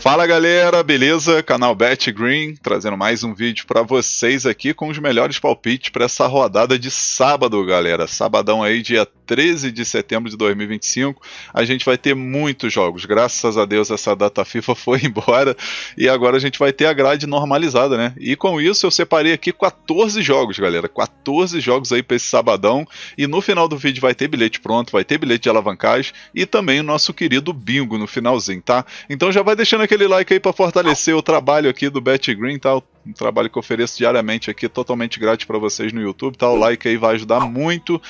Fala galera, beleza? Canal Bet Green trazendo mais um vídeo para vocês aqui com os melhores palpites para essa rodada de sábado, galera. Sabadão aí, dia 13 de setembro de 2025. A gente vai ter muitos jogos. Graças a Deus essa data FIFA foi embora e agora a gente vai ter a grade normalizada, né? E com isso eu separei aqui 14 jogos, galera. 14 jogos aí para esse sabadão. E no final do vídeo vai ter bilhete pronto, vai ter bilhete de alavancagem e também o nosso querido bingo no finalzinho, tá? Então já vai deixando aquele like aí para fortalecer o trabalho aqui do Bet Green, tá? Um trabalho que eu ofereço diariamente aqui, totalmente grátis para vocês no YouTube, tá? O like aí vai ajudar muito.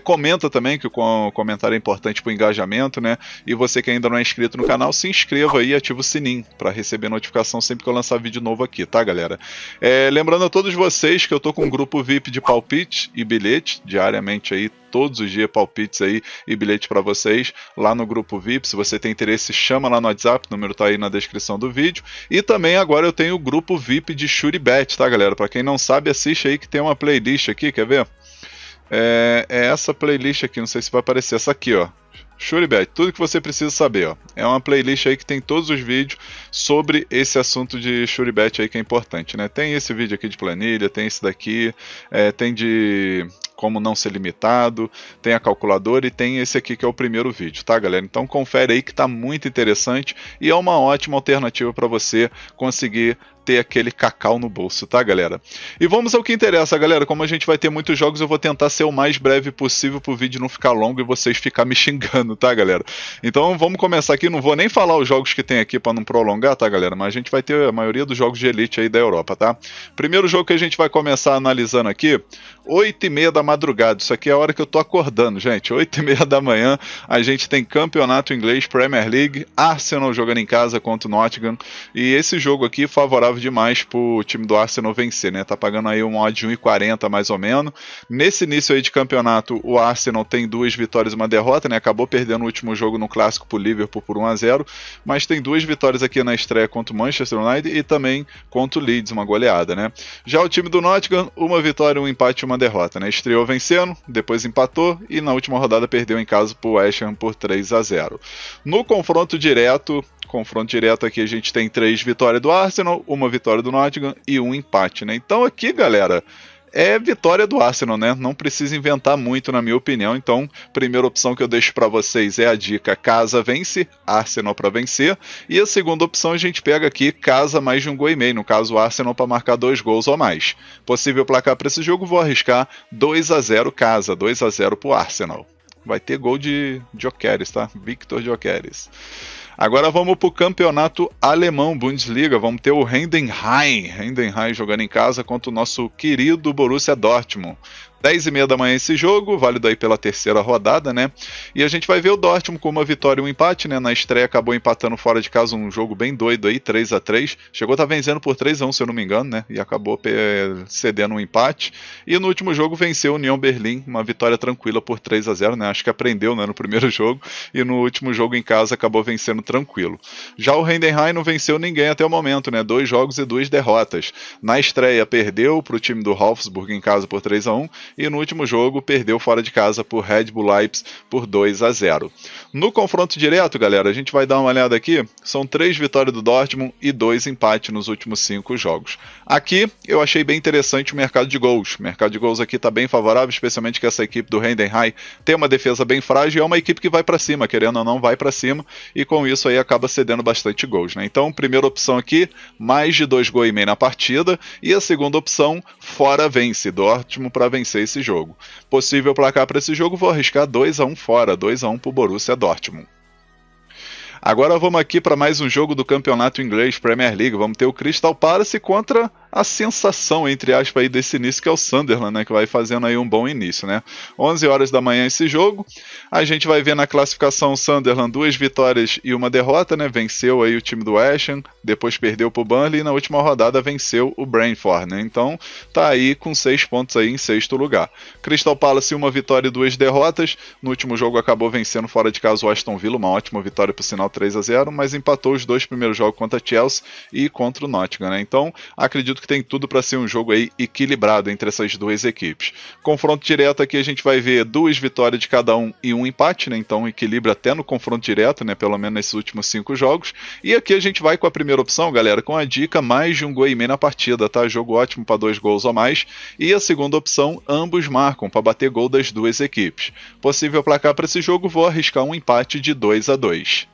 Comenta também, que o comentário é importante para o engajamento, né? E você que ainda não é inscrito no canal, se inscreva aí e ativa o sininho para receber notificação sempre que eu lançar vídeo novo aqui, tá, galera? Lembrando a todos vocês que eu tô com um grupo VIP de palpite e bilhete diariamente aí, todos os dias palpites aí e bilhete para vocês lá no grupo VIP. Se você tem interesse, chama lá no WhatsApp, o número tá aí na descrição do vídeo. E também agora eu tenho o grupo VIP de Shuribet, tá, galera? Para quem não sabe, assiste aí que tem uma playlist aqui, quer ver? É essa playlist aqui, não sei se vai aparecer, essa aqui, ó. Shuribet, tudo que você precisa saber, ó. É uma playlist aí que tem todos os vídeos sobre esse assunto de Shuribet aí que é importante, né? Tem esse vídeo aqui de planilha, tem esse daqui, tem de como não ser limitado, tem a calculadora e tem esse aqui que é o primeiro vídeo, tá, galera? Então confere aí que tá muito interessante e é uma ótima alternativa para você conseguir ter aquele cacau no bolso, tá, galera? E vamos ao que interessa, galera. Como a gente vai ter muitos jogos, eu vou tentar ser o mais breve possível pro vídeo não ficar longo e vocês ficar me xingando, tá, galera? Então vamos começar aqui, não vou nem falar os jogos que tem aqui para não prolongar, tá, galera? Mas a gente vai ter a maioria dos jogos de elite aí da Europa, tá? Primeiro jogo que a gente vai começar analisando aqui, 8h30 da madrugada, isso aqui é a hora que eu tô acordando, gente, 8h30 da manhã, a gente tem campeonato inglês, Premier League, Arsenal jogando em casa contra o Nottingham, e esse jogo aqui favorável demais pro time do Arsenal vencer, né? Tá pagando aí um odd de 1,40 mais ou menos. Nesse início aí de campeonato, o Arsenal tem 2 vitórias e uma derrota, né? Acabou perdendo o último jogo no clássico pro Liverpool por 1-0, mas tem 2 vitórias aqui na estreia contra o Manchester United e também contra o Leeds, uma goleada, né? Já o time do Nottingham, 1 vitória, 1 empate e 1 derrota, né? Estreou vencendo, depois empatou e na última rodada perdeu em casa pro West Ham por 3-0. No confronto direto aqui a gente tem 3 vitórias do Arsenal, 1 vitória do Nottingham e 1 empate, né? Então aqui, galera, é vitória do Arsenal, né? Não precisa inventar muito, na minha opinião. Então, primeira opção que eu deixo para vocês é a dica casa vence, Arsenal para vencer. E a segunda opção a gente pega aqui casa mais de 1,5 gols, no caso o Arsenal para marcar 2 gols ou mais. Possível placar para esse jogo, vou arriscar 2-0 casa, 2-0 pro Arsenal. Vai ter gol de Gyökeres, tá? Victor Gyökeres. Agora vamos para o campeonato alemão, Bundesliga. Vamos ter o Heidenheim jogando em casa contra o nosso querido Borussia Dortmund. 10h30 da manhã esse jogo, válido aí pela terceira rodada, né? E a gente vai ver o Dortmund com uma vitória e um empate, né? Na estreia acabou empatando fora de casa um jogo bem doido aí, 3-3. Chegou a estar vencendo por 3-1, se eu não me engano, né? E acabou cedendo um empate. E no último jogo venceu o Union Berlin, uma vitória tranquila por 3-0, né? Acho que aprendeu, né, no primeiro jogo. E no último jogo em casa acabou vencendo tranquilo. Já o Heidenheim não venceu ninguém até o momento, né? 2 jogos e 2 derrotas. Na estreia perdeu para o time do Wolfsburg em casa por 3-1. E no último jogo perdeu fora de casa por Red Bull Leipzig por 2-0. No confronto direto, galera, a gente vai dar uma olhada aqui, são 3 vitórias do Dortmund e 2 empates nos últimos 5 jogos. Aqui eu achei bem interessante o mercado de gols. O mercado de gols aqui está bem favorável, especialmente que essa equipe do Heidenheim tem uma defesa bem frágil e é uma equipe que vai para cima, querendo ou não vai para cima, e com isso aí acaba cedendo bastante gols, né? Então, primeira opção aqui, mais de 2,5 gols na partida, e a segunda opção, fora vence, Dortmund para vencer esse jogo. Possível placar para esse jogo, vou arriscar 2-1 fora, 2-1 para o Borussia Dortmund. Agora vamos aqui para mais um jogo do campeonato inglês Premier League. Vamos ter o Crystal Palace contra a sensação, entre aspas, aí desse início, que é o Sunderland, né, que vai fazendo aí um bom início, né. 11 horas da manhã esse jogo, a gente vai ver na classificação o Sunderland 2 vitórias e uma derrota, né, venceu aí o time do West Ham, depois perdeu pro Burnley e na última rodada venceu o Brentford, né, então tá aí com 6 pontos aí em sexto lugar. Crystal Palace, uma vitória e 2 derrotas, no último jogo acabou vencendo fora de casa o Aston Villa, uma ótima vitória por sinal 3-0, mas empatou os 2 primeiros jogos contra a Chelsea e contra o Nottingham, né, então acredito que tem tudo para ser um jogo aí equilibrado entre essas duas equipes. Confronto direto aqui a gente vai ver 2 vitórias de cada um e um empate, né, então equilibra até no confronto direto, né, pelo menos nesses últimos 5 jogos, e aqui a gente vai com a primeira opção, galera, com a dica mais de um gol e meio na partida, tá, jogo ótimo para 2 gols ou mais, e a segunda opção, ambos marcam para bater gol das duas equipes. Possível placar para esse jogo, vou arriscar um empate de 2-2.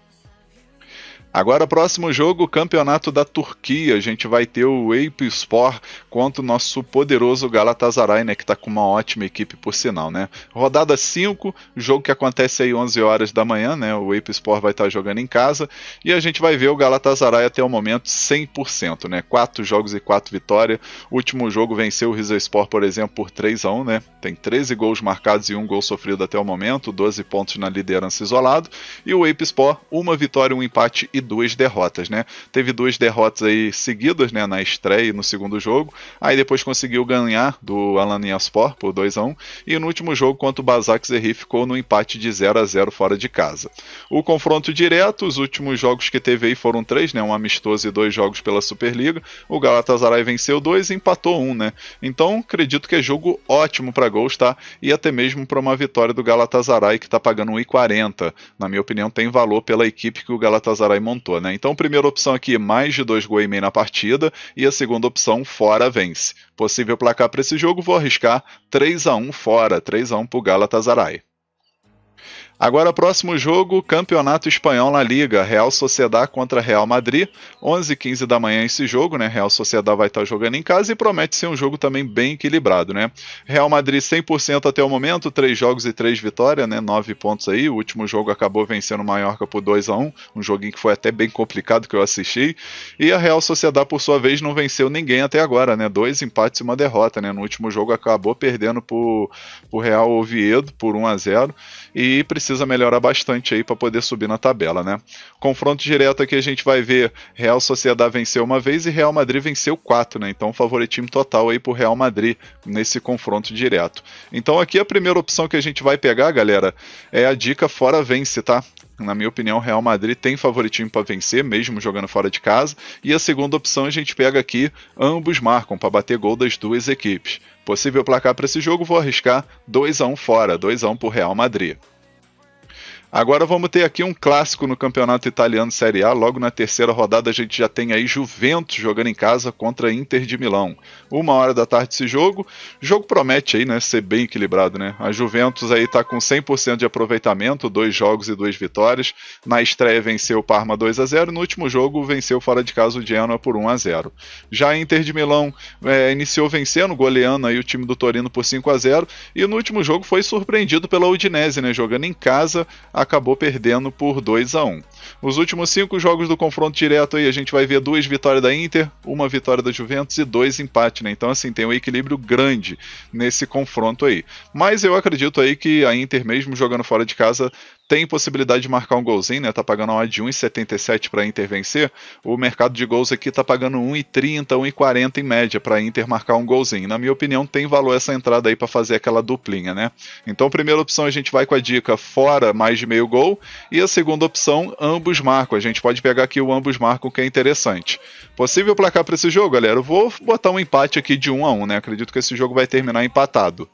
Agora, próximo jogo, Campeonato da Turquia. A gente vai ter o Eyüpspor contra o nosso poderoso Galatasaray, né, que está com uma ótima equipe, por sinal, né. Rodada 5, jogo que acontece aí 11 horas da manhã, né, o Eyüpspor vai estar jogando em casa, e a gente vai ver o Galatasaray até o momento 100%, né, 4 jogos e 4 vitórias. O último jogo venceu o Rizespor, por exemplo, por 3-1, né, tem 13 gols marcados e 1 gol sofrido até o momento, 12 pontos na liderança isolado, e o Eyüpspor, uma vitória, um empate e 2 derrotas, né? Teve 2 derrotas aí seguidas, né, na estreia e no segundo jogo, aí depois conseguiu ganhar do Alanyaspor por 2-1, e no último jogo contra o Başakşehir ficou no empate de 0-0 fora de casa. O confronto direto, os últimos jogos que teve aí foram 3, né, um amistoso e 2 jogos pela Superliga, o Galatasaray venceu 2 e empatou 1, né? Então, acredito que é jogo ótimo para gols, tá? E até mesmo para uma vitória do Galatasaray, que tá pagando 1,40. Na minha opinião, tem valor pela equipe que o Galatasaray montou, né? Então, primeira opção aqui, mais de 2 gols e meio na partida, e a segunda opção, fora vence. Possível placar para esse jogo, vou arriscar 3-1 fora, 3-1 para o Galatasaray. Agora, próximo jogo, Campeonato Espanhol na Liga, Real Sociedad contra Real Madrid, 11h15 da manhã esse jogo, né, Real Sociedad vai estar jogando em casa e promete ser um jogo também bem equilibrado, né. Real Madrid 100% até o momento, 3 jogos e 3 vitórias, né, 9 pontos aí, o último jogo acabou vencendo o Mallorca por 2-1, um joguinho que foi até bem complicado que eu assisti, e a Real Sociedad, por sua vez, não venceu ninguém até agora, né, 2 empates e uma derrota, né, no último jogo acabou perdendo pro Real Oviedo por 1-0, e precisa melhorar bastante aí para poder subir na tabela, né? Confronto direto aqui a gente vai ver Real Sociedad venceu uma vez e Real Madrid venceu 4, né? Então favoritismo total aí pro Real Madrid nesse confronto direto. Então aqui a primeira opção que a gente vai pegar, galera, é a dica fora vence, tá? Na minha opinião, o Real Madrid tem favoritismo para vencer, mesmo jogando fora de casa. E a segunda opção a gente pega aqui, ambos marcam para bater gol das duas equipes. Possível placar para esse jogo, vou arriscar 2-1 fora, 2-1 para o Real Madrid. Agora vamos ter aqui um clássico no Campeonato Italiano Série A. Logo na terceira rodada a gente já tem aí Juventus jogando em casa contra Inter de Milão. 1h da tarde esse jogo. O jogo promete aí, né, ser bem equilibrado, né? A Juventus aí tá com 100% de aproveitamento, 2 jogos e 2 vitórias. Na estreia venceu o Parma 2-0, no último jogo venceu fora de casa o Genoa por 1-0. Já a Inter de Milão iniciou vencendo, goleando aí o time do Torino por 5-0, e no último jogo foi surpreendido pela Udinese, né, jogando em casa, acabou perdendo por 2-1. Os últimos 5 jogos do confronto direto aí a gente vai ver 2 vitórias da Inter, 1 vitória da Juventus e 2 empates, né? Então assim, tem um equilíbrio grande nesse confronto aí. Mas eu acredito aí que a Inter, mesmo jogando fora de casa, tem possibilidade de marcar um golzinho, né? Tá pagando uma de 1,77 para a Inter vencer. O mercado de gols aqui tá pagando 1,30, 1,40 em média para a Inter marcar um golzinho. Na minha opinião, tem valor essa entrada aí para fazer aquela duplinha, né? Então, primeira opção a gente vai com a dica fora mais de meio gol, e a segunda opção, ambos marcam. A gente pode pegar aqui o ambos marcam, que é interessante. Possível placar para esse jogo, galera? Eu vou botar um empate aqui de 1-1, né? Acredito que esse jogo vai terminar empatado.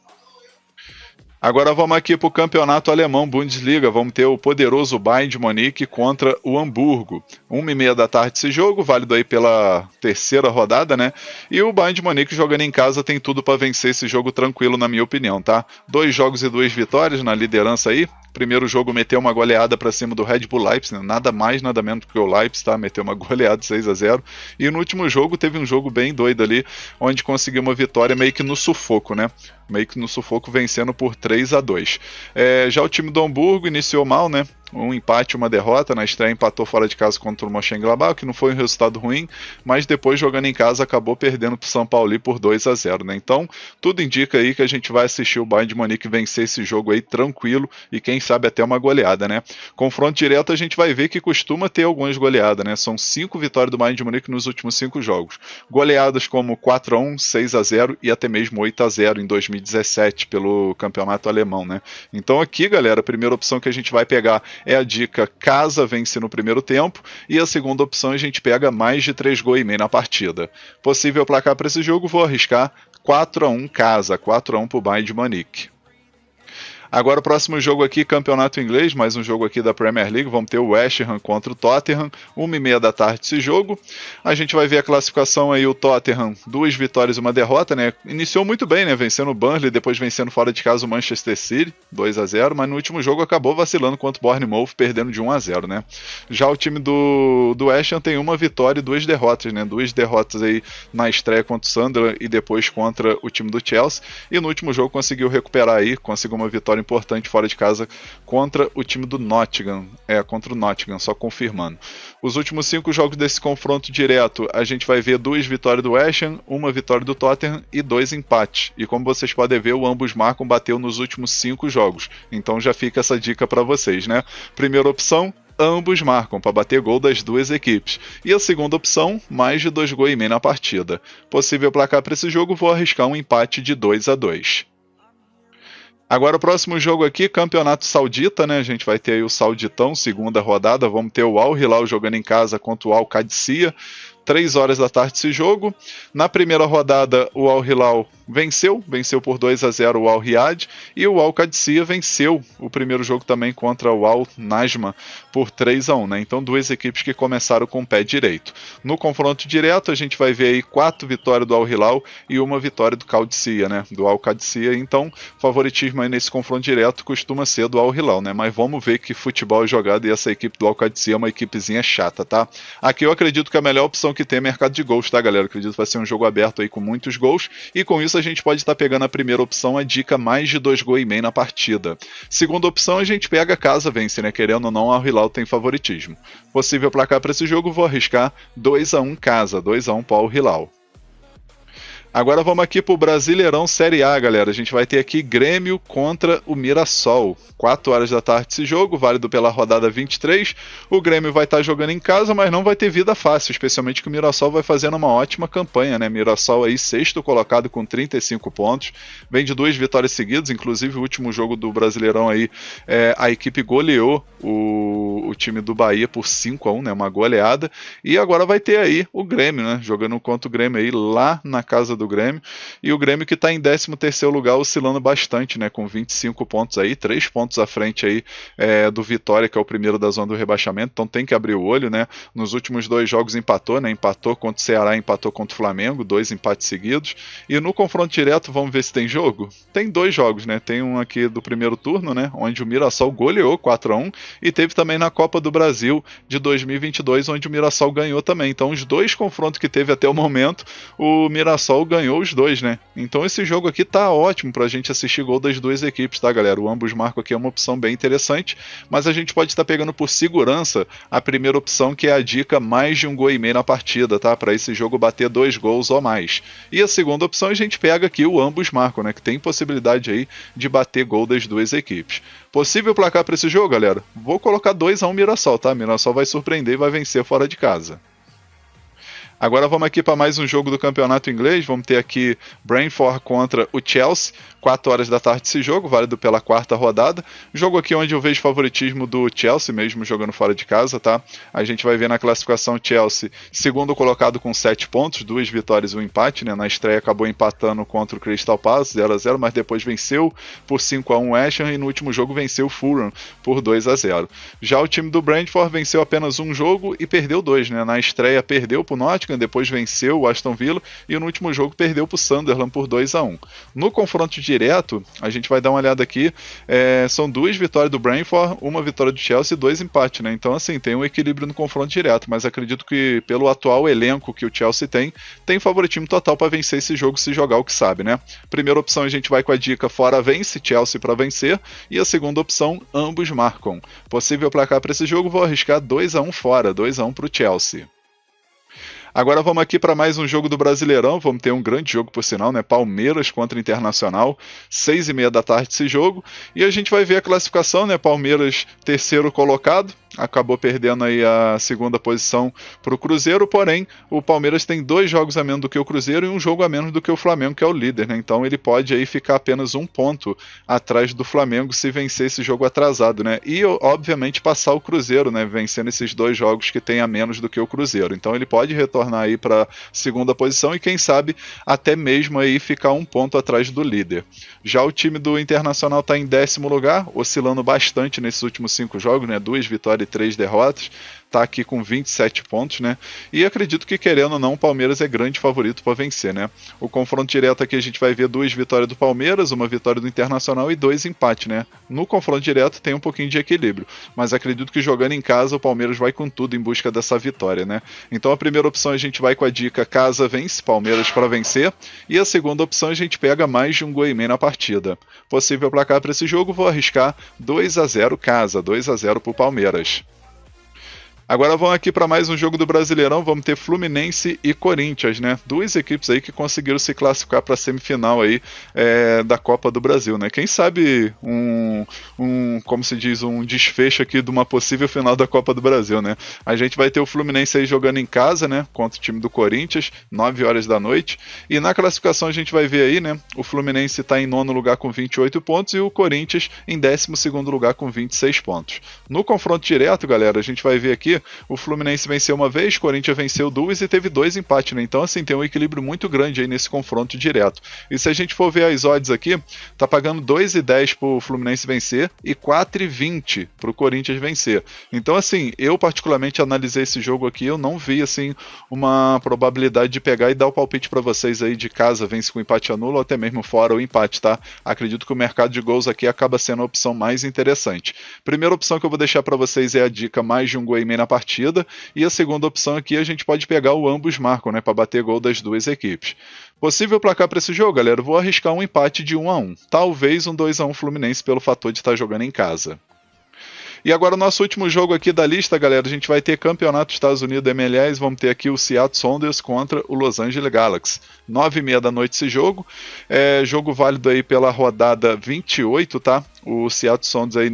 Agora vamos aqui para o campeonato alemão, Bundesliga. Vamos ter o poderoso Bayern de Munique contra o Hamburgo. 1h30 da tarde esse jogo, válido aí pela terceira rodada, né? E o Bayern de Munique jogando em casa tem tudo para vencer esse jogo tranquilo, na minha opinião, tá? 2 jogos e 2 vitórias na liderança aí. Primeiro jogo meteu uma goleada para cima do Red Bull Leipzig, né? Nada mais, nada menos que o Leipzig, tá? Meteu uma goleada de 6-0. E no último jogo teve um jogo bem doido ali, onde conseguiu uma vitória meio que no sufoco, né? Meio que no sufoco, vencendo por 3-2. Já o time do Hamburgo iniciou mal, né? um empate, uma derrota. Na estreia empatou fora de casa contra o Mönchengladbach, que não foi um resultado ruim, mas depois jogando em casa acabou perdendo para o São Paulo por 2-0, né? Então tudo indica aí que a gente vai assistir o Bayern de Munique vencer esse jogo aí tranquilo e quem sabe até uma goleada, né? Confronto direto a gente vai ver que costuma ter algumas goleadas, né? São 5 vitórias do Bayern de Munique nos últimos 5 jogos. Goleadas como 4-1, 6-0 e até mesmo 8-0 em 2017 pelo campeonato alemão, né? Então aqui, galera, a primeira opção que a gente vai pegar é a dica casa vence no primeiro tempo e a segunda opção a gente pega mais de 3,5 gols na partida. Possível placar para esse jogo, vou arriscar 4-1 casa, 4-1 para o Bayern de Munique. Agora o próximo jogo aqui, campeonato inglês, mais um jogo aqui da Premier League, vamos ter o West Ham contra o Tottenham, 1h30 da tarde esse jogo. A gente vai ver a classificação aí, o Tottenham, 2 vitórias e 1 derrota, né? Iniciou muito bem, né? Vencendo o Burnley, depois vencendo fora de casa o Manchester City, 2-0, mas no último jogo acabou vacilando contra o Bournemouth, perdendo de 1-0, né? Já o time do West Ham tem 1 vitória e 2 derrotas, né? 2 derrotas aí na estreia contra o Sunderland e depois contra o time do Chelsea, e no último jogo conseguiu recuperar aí, conseguiu uma vitória importante fora de casa contra o time do Nottingham, contra o Nottingham, só confirmando. Os últimos 5 jogos desse confronto direto, a gente vai ver 2 vitórias do West Ham, 1 vitória do Tottenham e 2 empates. E como vocês podem ver, o ambos marcam bateu nos últimos 5 jogos. Então já fica essa dica para vocês, né? Primeira opção, ambos marcam para bater gol das duas equipes. E a segunda opção, mais de 2,5 gols na partida. Possível placar para esse jogo, vou arriscar um empate de 2-2. Agora o próximo jogo aqui, campeonato saudita, né? A gente vai ter aí o Sauditão, segunda rodada. Vamos ter o Al Hilal jogando em casa contra o Al Qadsiya. 3 horas da tarde esse jogo. Na primeira rodada, o Al Hilal venceu por 2-0 o Al Riyadh, e o Al Qadsiya venceu o primeiro jogo também contra o Al Najma por 3-1, né? Então 2 equipes que começaram com o pé direito. No confronto direto a gente vai ver aí 4 vitórias do Al Hilal e 1 vitória do Qadsiya, né? Do Al Qadsiya. Então favoritismo aí nesse confronto direto costuma ser do Al Hilal, né? Mas vamos ver que futebol é jogado e essa equipe do Al Qadsiya é uma equipezinha chata, tá? Aqui eu acredito que a melhor opção que tem é mercado de gols, tá, galera? Eu acredito que vai ser um jogo aberto aí com muitos gols, e com isso a gente pode estar pegando a primeira opção, a dica mais de 2,5 gols na partida. Segunda opção a gente pega casa vence, né? Querendo ou não, o Al Hilal tem favoritismo. Possível placar para esse jogo, vou arriscar 2-1 casa, 2-1 para o Al Hilal. Agora vamos aqui para o Brasileirão Série A, galera. A gente vai ter aqui Grêmio contra o Mirassol. 4 horas da tarde esse jogo, válido pela rodada 23. O Grêmio vai estar jogando em casa, mas não vai ter vida fácil, especialmente que o Mirassol vai fazendo uma ótima campanha, né? Mirassol aí, 6º colocado com 35 pontos. Vem de 2 vitórias seguidas, inclusive o último jogo do Brasileirão aí, a equipe goleou o time do Bahia por 5-1, né? Uma goleada. E agora vai ter aí o Grêmio, né? Jogando contra o Grêmio aí lá na casa do Grêmio, e o Grêmio que está em 13º lugar, oscilando bastante, né, com 25 pontos aí, 3 pontos à frente aí do Vitória, que é o primeiro da zona do rebaixamento, então tem que abrir o olho, né? Nos últimos 2 jogos empatou, né? Empatou contra o Ceará, empatou contra o Flamengo, 2 empates seguidos, e no confronto direto, vamos ver se tem jogo? Tem 2 jogos, né? Tem um aqui do primeiro turno, né, onde o Mirassol goleou 4-1, e teve também na Copa do Brasil de 2022, onde o Mirassol ganhou também. Então os 2 confrontos que teve até o momento, o Mirassol ganhou os 2, né? Então esse jogo aqui tá ótimo pra gente assistir gol das 2 equipes, tá, galera? O ambos marcam aqui é uma opção bem interessante, mas a gente pode estar pegando por segurança a primeira opção, que é a dica mais de 1,5 gols na partida, tá? Para esse jogo bater 2 gols ou mais. E a segunda opção a gente pega aqui o ambos marcam, né? Que tem possibilidade aí de bater gol das 2 equipes. Possível placar para esse jogo, galera? Vou colocar 2-1 Mirassol, tá? Mirassol vai surpreender e vai vencer fora de casa. Agora vamos aqui para mais um jogo do campeonato inglês. Vamos ter aqui Brentford contra o Chelsea. 4 horas da tarde esse jogo, válido pela 4ª rodada. Jogo aqui onde eu vejo favoritismo do Chelsea, mesmo jogando fora de casa, tá? A gente vai ver na classificação Chelsea, segundo colocado com 7 pontos, 2 vitórias e 1 empate, né? Na estreia acabou empatando contra o Crystal Palace, 0-0, mas depois venceu por 5-1 o West Ham, e no último jogo venceu o Fulham por 2-0. Já o time do Brentford venceu apenas um jogo e perdeu 2, né? Na estreia perdeu para o Nottingham, Birmingham, depois venceu o Aston Villa e no último jogo perdeu para o Sunderland por 2-1. No confronto direto, a gente vai dar uma olhada aqui, são 2 vitórias do Brentford, 1 vitória do Chelsea e 2 empates, né? Então assim, tem um equilíbrio no confronto direto, mas acredito que pelo atual elenco que o Chelsea tem favoritismo total para vencer esse jogo se jogar o que sabe, né? Primeira opção a gente vai com a dica fora vence, Chelsea para vencer, e a segunda opção, ambos marcam. Possível placar para esse jogo, vou arriscar 2-1 fora, 2-1 para o Chelsea. Agora vamos aqui para mais um jogo do Brasileirão, vamos ter um grande jogo por sinal, né? Palmeiras contra Internacional, 6h30 da tarde esse jogo, e a gente vai ver a classificação, né? Palmeiras terceiro colocado, acabou perdendo aí a segunda posição para o Cruzeiro, porém o Palmeiras tem 2 jogos a menos do que o Cruzeiro e um jogo a menos do que o Flamengo, que é o líder, né? Então ele pode aí ficar apenas 1 ponto atrás do Flamengo se vencer esse jogo atrasado, né? E obviamente passar o Cruzeiro, né? Vencendo esses 2 jogos que tem a menos do que o Cruzeiro. Então ele pode retornar aí para segunda posição e quem sabe até mesmo aí ficar 1 ponto atrás do líder. Já o time do Internacional está em 10º lugar, oscilando bastante nesses últimos 5 jogos, né? 2 vitórias e 3 derrotas. Está aqui com 27 pontos, né? E acredito que, querendo ou não, o Palmeiras é grande favorito para vencer, né? O confronto direto aqui a gente vai ver 2 vitórias do Palmeiras, 1 vitória do Internacional e 2 empates, né? No confronto direto tem um pouquinho de equilíbrio, mas acredito que jogando em casa o Palmeiras vai com tudo em busca dessa vitória, né? Então a primeira opção a gente vai com a dica casa vence, Palmeiras para vencer, e a segunda opção a gente pega mais de 1 gol e meio na partida. Possível placar para esse jogo, vou arriscar 2-0 casa, 2-0 para o Palmeiras. Agora vamos aqui para mais um jogo do Brasileirão, vamos ter Fluminense e Corinthians, né? 2 equipes aí que conseguiram se classificar para a semifinal aí da Copa do Brasil, né? Quem sabe como se diz, um desfecho aqui de uma possível final da Copa do Brasil, né? A gente vai ter o Fluminense aí jogando em casa, né? Contra o time do Corinthians, 9 horas da noite, e na classificação a gente vai ver aí, né? O Fluminense está em 9º lugar com 28 pontos e o Corinthians em 12º lugar com 26 pontos. No confronto direto, galera, a gente vai ver aqui o Fluminense venceu uma vez, o Corinthians venceu 2 e teve 2 empates, né? Então, assim, tem um equilíbrio muito grande aí nesse confronto direto. E se a gente for ver as odds aqui, tá pagando 2,10 pro Fluminense vencer e 4,20 pro Corinthians vencer. Então, assim, eu particularmente analisei esse jogo aqui, eu não vi, assim, uma probabilidade de pegar e dar o palpite para vocês aí de casa, vence com empate anulo ou até mesmo fora o empate, tá? Acredito que o mercado de gols aqui acaba sendo a opção mais interessante. Primeira opção que eu vou deixar para vocês é a dica mais de 1 gol e meio na partida, e a segunda opção aqui a gente pode pegar o ambos marcam, né, para bater gol das 2 equipes. Possível placar para esse jogo, galera, eu vou arriscar um empate de 1-1, talvez um 2-1 Fluminense pelo fator de estar jogando em casa. E agora o nosso último jogo aqui da lista, galera, a gente vai ter Campeonato dos Estados Unidos MLS, vamos ter aqui o Seattle Sounders contra o Los Angeles Galaxy. 9h30 da noite esse jogo, jogo válido aí pela rodada 28, tá? O Seattle Sounders aí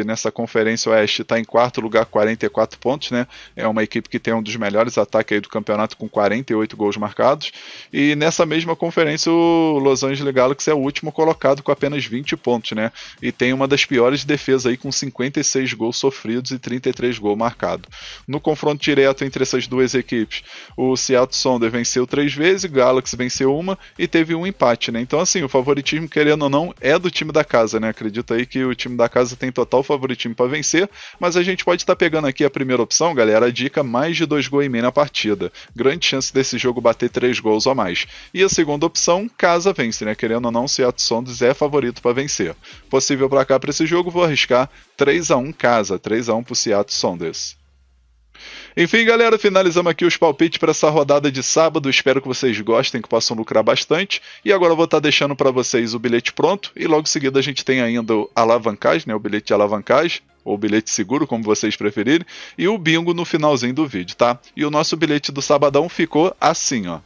nessa conferência oeste está em 4º lugar, 44 pontos, né? É uma equipe que tem um dos melhores ataques aí do campeonato com 48 gols marcados. E nessa mesma conferência o Los Angeles Galaxy é o último colocado com apenas 20 pontos, né? E tem uma das piores defesas aí com 56 gols sofridos e 33 gols marcados. No confronto direto entre essas 2 equipes, o Seattle Sounders venceu 3 vezes, o Galaxy venceu 1 e teve um empate, né? Então assim, o favoritismo, querendo ou não, é do time da casa, né? Acredito aí que o time da casa tem total favoritismo para vencer, mas a gente pode estar pegando aqui a primeira opção, galera, a dica mais de 2 gols e meio na partida. Grande chance desse jogo bater 3 gols ou mais. E a segunda opção, casa vence, né? Querendo ou não, o Seattle Sounders é favorito para vencer. Possível placar para esse jogo, vou arriscar 3-1 casa, 3-1 para o Seattle Sounders. Enfim, galera, finalizamos aqui os palpites para essa rodada de sábado. Espero que vocês gostem, que possam lucrar bastante. E agora eu vou estar deixando para vocês o bilhete pronto. E logo em seguida a gente tem ainda o alavancagem, né, o bilhete de alavancagem, ou bilhete seguro, como vocês preferirem. E o bingo no finalzinho do vídeo, tá? E o nosso bilhete do sabadão ficou assim, ó.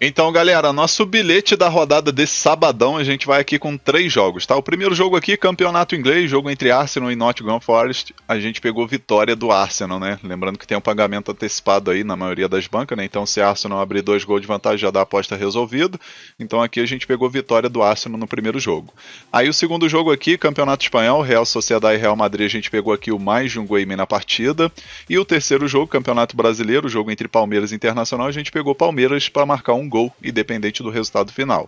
Então, galera, nosso bilhete da rodada desse sabadão, a gente vai aqui com 3 jogos, tá? O primeiro jogo aqui, campeonato inglês, jogo entre Arsenal e Nottingham Forest, a gente pegou vitória do Arsenal, né? Lembrando que tem um pagamento antecipado aí na maioria das bancas, né? Então, se Arsenal abrir 2 gols de vantagem, já dá a aposta resolvida. Então, aqui a gente pegou vitória do Arsenal no primeiro jogo. Aí, o segundo jogo aqui, campeonato espanhol, Real Sociedade e Real Madrid, a gente pegou aqui o mais de 1 gol e meio na partida. E o terceiro jogo, campeonato brasileiro, jogo entre Palmeiras e Internacional, a gente pegou Palmeiras para marcar um gol, independente do resultado final.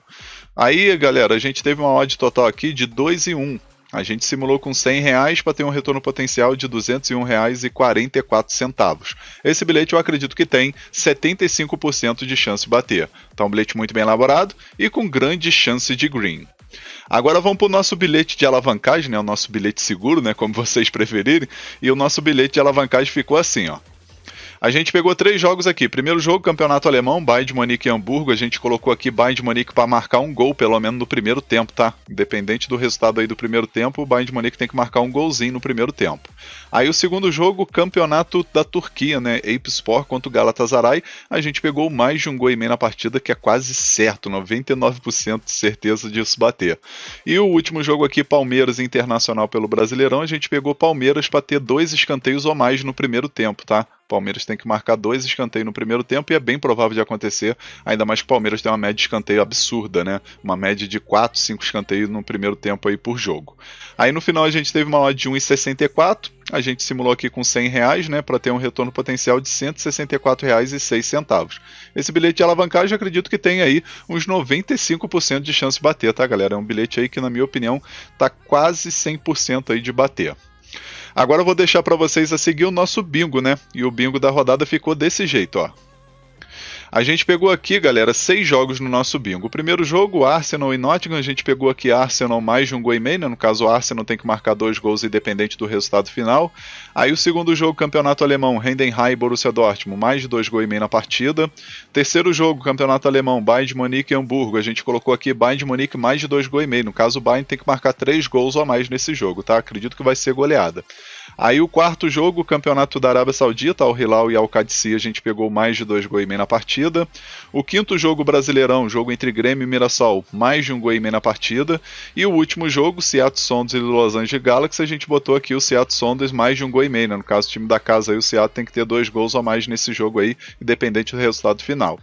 Aí, galera, a gente teve uma odd total aqui de 2-1. A gente simulou com R$100 para ter um retorno potencial de R$201,44. Esse bilhete eu acredito que tem 75% de chance de bater. Então, um bilhete muito bem elaborado e com grande chance de green. Agora vamos para o nosso bilhete de alavancagem, né? O nosso bilhete seguro, né? Como vocês preferirem. E o nosso bilhete de alavancagem ficou assim, ó. A gente pegou 3 jogos aqui. Primeiro jogo, Campeonato Alemão, Bayern de Munique e Hamburgo. A gente colocou aqui Bayern de Munique para marcar um gol, pelo menos no primeiro tempo, tá? Independente do resultado aí do primeiro tempo, o Bayern de Munique tem que marcar um golzinho no primeiro tempo. Aí o segundo jogo, Campeonato da Turquia, né? Eyüpspor contra o Galatasaray. A gente pegou mais de um gol e meio na partida, que é quase certo, 99% de certeza disso bater. E o último jogo aqui, Palmeiras Internacional pelo Brasileirão. A gente pegou Palmeiras para ter 2 escanteios ou mais no primeiro tempo, tá? Palmeiras tem que marcar 2 escanteios no primeiro tempo e é bem provável de acontecer, ainda mais que o Palmeiras tem uma média de escanteio absurda, né? Uma média de 4, 5 escanteios no primeiro tempo aí por jogo. Aí no final a gente teve uma odd de 1,64, a gente simulou aqui com R$100, né, para ter um retorno potencial de R$164,06. Esse bilhete de alavancagem acredito que tem aí uns 95% de chance de bater, tá, galera? É um bilhete aí que, na minha opinião, tá quase 100% aí de bater. Agora eu vou deixar para vocês a seguir o nosso bingo, né? E o bingo da rodada ficou desse jeito, ó. A gente pegou aqui, galera, 6 jogos no nosso bingo. O primeiro jogo, Arsenal e Nottingham, a gente pegou aqui Arsenal mais de um gol e meio, né? No caso, o Arsenal tem que marcar 2 gols independente do resultado final. Aí o segundo jogo, Campeonato Alemão, Heidenheim e Borussia Dortmund, mais de 2 gols e meio na partida. Terceiro jogo, Campeonato Alemão, Bayern de Munique e Hamburgo, a gente colocou aqui Bayern de Munique mais de 2 gols e meio. No caso, o Bayern tem que marcar 3 gols ou mais nesse jogo, tá? Acredito que vai ser goleada. Aí o quarto jogo, Campeonato da Arábia Saudita, Al Hilal e Al Qadsi, a gente pegou mais de 2 gols e meio na partida. O quinto jogo, Brasileirão, jogo entre Grêmio e Mirassol, mais de 1 gol e meio na partida. E o último jogo, Seattle Sounders e Los Angeles Galaxy, a gente botou aqui o Seattle Sounders mais de 1 gol e meio, né? No caso, o time da casa aí, o Seattle tem que ter 2 gols ou mais nesse jogo aí, independente do resultado final.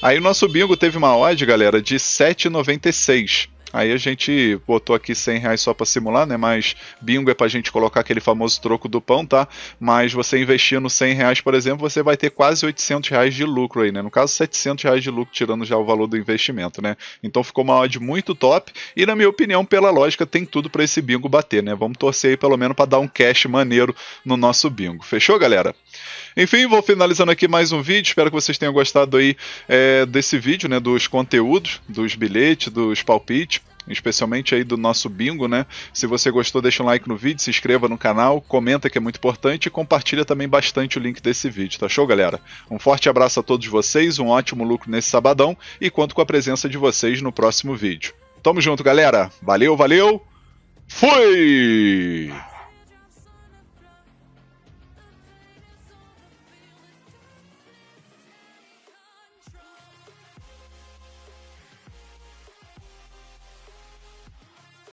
Aí o nosso bingo teve uma odd, galera, de 7,96. Aí a gente botou aqui R$100 só para simular, né? Mas bingo é pra gente colocar aquele famoso troco do pão, tá? Mas você investindo R$100, por exemplo, você vai ter quase R$800 de lucro aí, né? No caso, R$700 de lucro, tirando já o valor do investimento, né? Então ficou uma odd muito top e, na minha opinião, pela lógica, tem tudo para esse bingo bater, né? Vamos torcer aí pelo menos para dar um cash maneiro no nosso bingo. Fechou, galera? Enfim, vou finalizando aqui mais um vídeo. Espero que vocês tenham gostado aí desse vídeo, né? Dos conteúdos, dos bilhetes, dos palpites, especialmente aí do nosso bingo, né? Se você gostou, deixa um like no vídeo, se inscreva no canal, comenta que é muito importante e compartilha também bastante o link desse vídeo, tá show, galera? Um forte abraço a todos vocês, um ótimo lucro nesse sabadão e conto com a presença de vocês no próximo vídeo. Tamo junto, galera! Valeu, valeu! Fui!